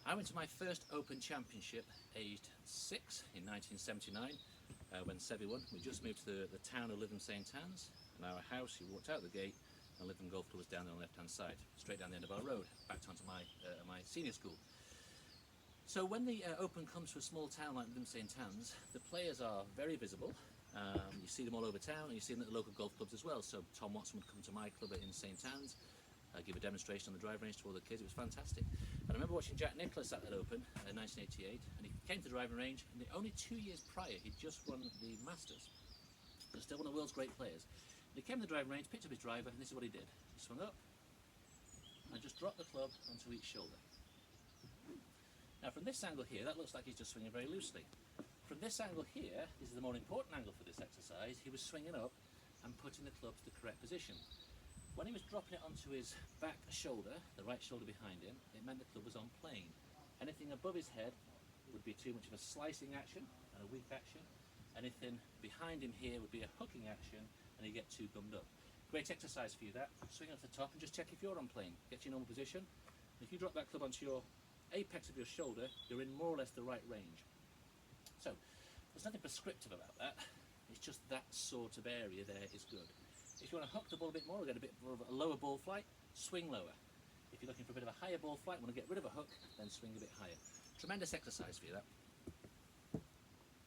I went to my first Open Championship aged 6 in 1979 when Seve won. We just moved to the town of Lytham St Anne's, and our house, you walked out the gate and Lytham Golf Club was down there on the left hand side, straight down the end of our road, back onto my senior school. So when the Open comes to a small town like Lytham St Anne's, the players are very visible. You see them all over town, and you see them at the local golf clubs as well. So Tom Watson would come to my club in St Anne's, give a demonstration on the driving range to all the kids. It was fantastic. And I remember watching Jack Nicklaus at that Open in 1988, and he came to the driving range, and only 2 years prior he'd just won the Masters. But still one of the world's great players. And he came to the driving range, picked up his driver, and this is what he did. He swung up and just dropped the club onto each shoulder. Now from this angle here, that looks like he's just swinging very loosely. From this angle here, this is the more important angle for this exercise, he was swinging up and putting the club to the correct position. When he was dropping it onto his back shoulder, the right shoulder behind him, it meant the club was on plane. Anything above his head would be too much of a slicing action and a weak action. Anything behind him here would be a hooking action and he'd get too gummed up. Great exercise for you that. Swing off the top and just check if you're on plane. Get to your normal position. If you drop that club onto your apex of your shoulder, you're in more or less the right range. So, there's nothing prescriptive about that. It's just that sort of area there is good. If you want to hook the ball a bit more, or get a bit more of a lower ball flight, swing lower. If you're looking for a bit of a higher ball flight, want to get rid of a hook, then swing a bit higher. Tremendous exercise for you that.